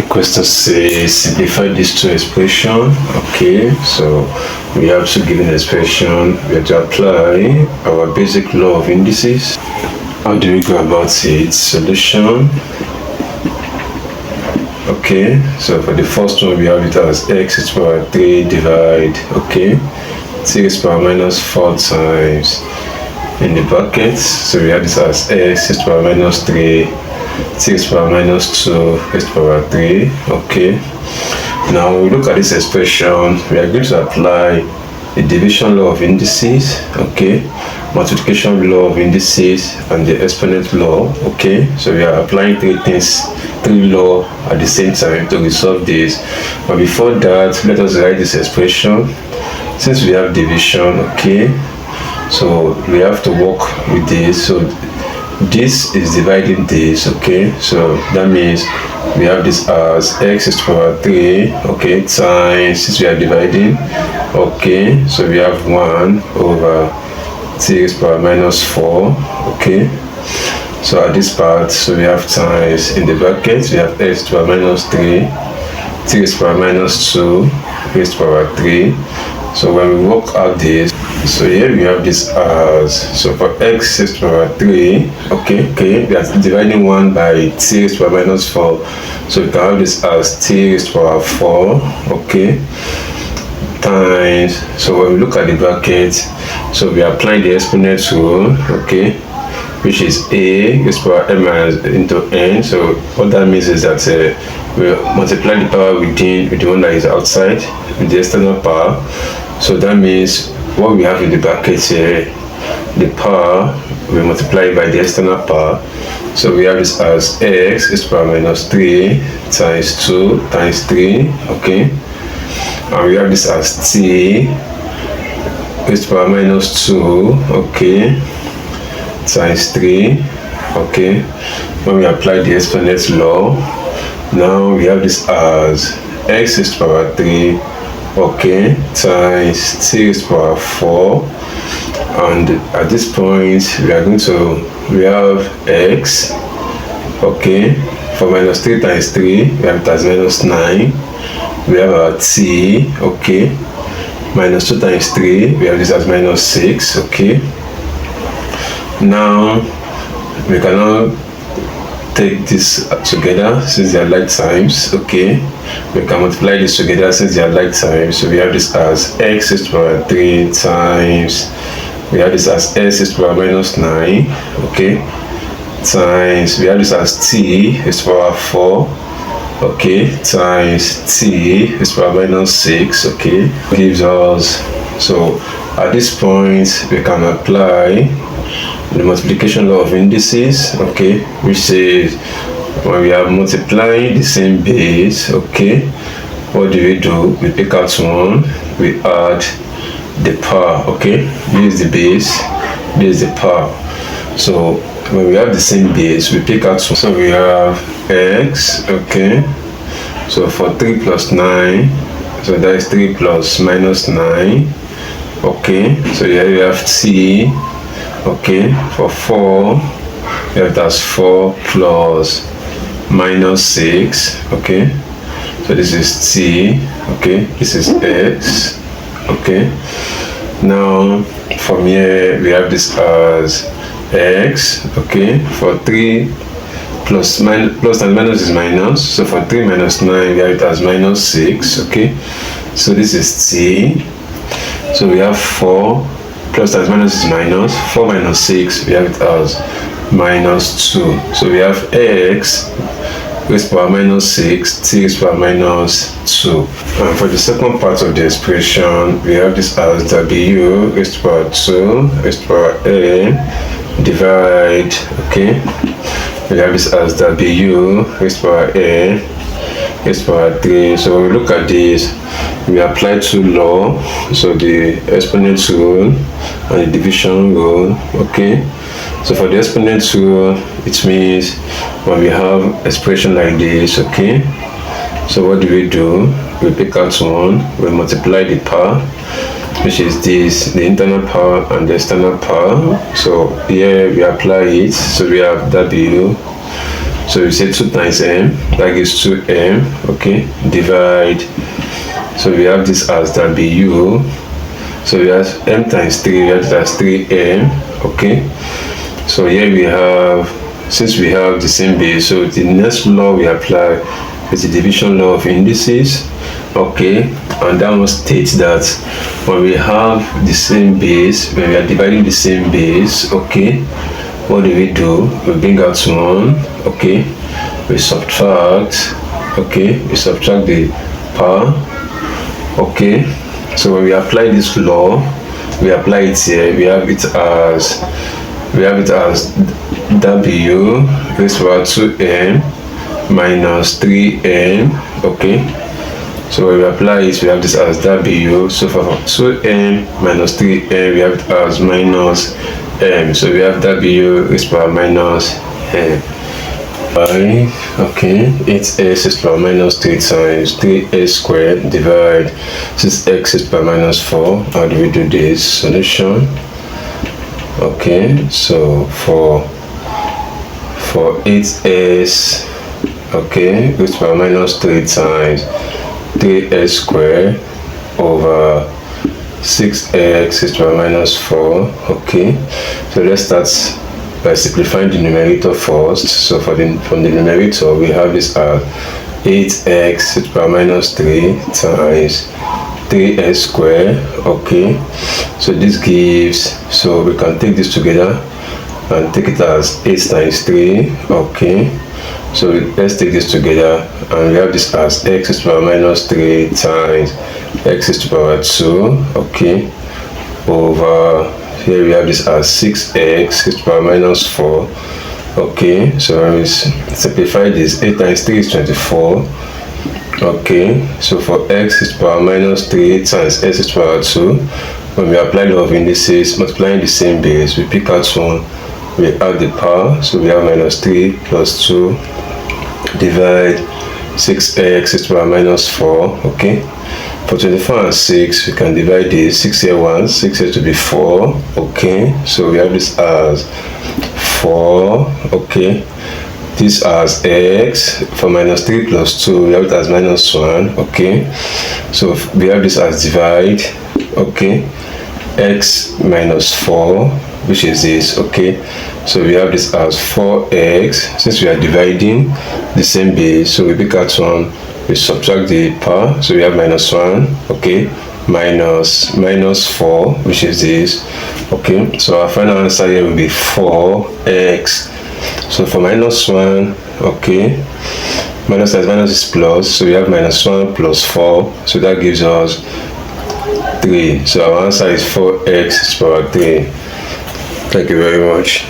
Question says simplify these two expressions. Okay, so we have two given expression. We have to apply our basic law of indices. How do we go about it? Solution. Okay, so for the first one we have it as x is power 3 divide, okay, 3 is power minus 4 times in the brackets. So we have this as x is power minus 3, 6 power minus 2 is power 3. Okay, now we look at this expression. We are going to apply the division law of indices, okay, multiplication law of indices, and the exponent law. Okay, so we are applying three law at the same time to resolve this. But before that, let us write this expression. Since we have division, okay, so we have to work with this. So this is dividing this, okay, so that means we have this as x is power 3, okay, times, since we are dividing, okay, so we have 1 over 3 is power minus 4, okay. So at this part, so we have times in the brackets, we have x to power minus 3, 3 is power minus 2, x to power 3. So when we work out this, so here we have this as, so for x is to power 3, okay, we are dividing 1 by 3 is to power minus 4. So we can have this as 3 is to power 4, okay, times, so when we look at the bracket, so we are applying the exponent rule, okay, which is a is power m minus into n. So what that means is that we multiply the power within with the one that is outside with the external power. So that means what we have in the bracket here, the power, we multiply by the external power. So we have this as x is power minus 3 times 2 times 3, okay, and we have this as t is power minus 2, okay, times 3, okay. When we apply the exponent law, now we have this as x is to power 3, okay, times 3 is to power 4, and at this point we are going to, we have x, okay, for minus 3 times 3 we have it as minus 9. We have our t, okay, minus 2 times 3 we have this as minus 6, okay. Now we can now take this together since they are like times, okay. We can multiply this together since they are like times. So we have this as x is to power 3 times, we have this as s is to power minus 9, okay, times, we have this as t is to power 4, okay, times t is to power minus 6, okay, gives us, so at this point we can apply the multiplication law of indices, okay, which says when we are multiplying the same base, okay, what do? We pick out one, we add the power, okay, this is the base, this is the power. So when we have the same base, we pick out one. So we have x, okay, so for 3 plus 9, so that is 3 plus minus 9, okay. So here we have t, okay, for 4 we have that's 4 plus minus 6, okay, so this is t, okay, this is x, okay. Now from here we have this as x, okay, for 3 plus and minus is minus, so for 3 minus 9 we have it as minus 6, okay, so this is t. So we have 4 plus times minus is minus, 4 minus 6 we have it as minus 2. So we have x raised to power minus 6, t raised to power minus 2. And for the second part of the expression, we have this as w raised to power 2 raised to power a divide, okay, we have this as w raised to power a raised to power 3. So when we look at this, we apply two law, so the exponent rule and the division rule, okay. So for the exponent rule, it means when we have expression like this, okay, so what do? We pick out one, we multiply the power, which is this, the internal power and the external power. So here we apply it, so we have w So we say 2 times m, that gives 2m, okay, divide. So we have this as w. So we have m times 3, we have it as 3m, okay. So here we have, since we have the same base, so the next law we apply is the division law of indices, okay, and that one states that when we have the same base, when we are dividing the same base, okay, what do? We bring out 1, okay, we subtract, okay, we subtract the power, okay. So when we apply this law, we apply it here, we have it as w raised to power 2m minus 3m, okay. So when we apply it, we have this as w. So for 2m minus 3m, we have it as minus m. So we have w raised to power minus m. 5, okay, 8x raised to power minus 3 times 3x squared divide 6x raised to power minus 4. How do we do this? Solution. Okay, so for 8s, okay, raised to power minus 3 times 3x squared over 6x raised to power minus 4, okay. So let's start by simplifying the numerator first. So from the numerator, we have this as 8x raised to power minus 3 times 3x squared, okay. So this gives, so we can take this together and take it as 8 times 3, okay. So let's take this together and we have this as x raised to power minus 3 times x raised to power 2, okay, over here we have this as 6x raised to power minus 4, okay. So when we simplify this, 8 times 3 is 24, okay. So for x raised to power minus 3 times x raised to power 2, when we apply law of indices, multiplying the same base, we pick out 1, we add the power, so we have minus 3 plus 2 divide 6x raised to power minus 4, okay. For 24 and 6, we can divide this. 6 here once, 6 here to be 4, okay. So we have this as 4, okay. This as x. For minus 3 plus 2, we have it as minus 1, okay. So we have this as divide, okay, x minus 4, which is this, okay. So we have this as 4x. Since we are dividing the same base, so we pick out 1, we subtract the power, so we have minus 1, okay, minus 4, which is this, okay. So our final answer here will be 4x. So for minus 1, okay, minus times minus is plus, so we have minus 1 plus 4, so that gives us 3. So our answer is 4x to the power 3. Thank you very much.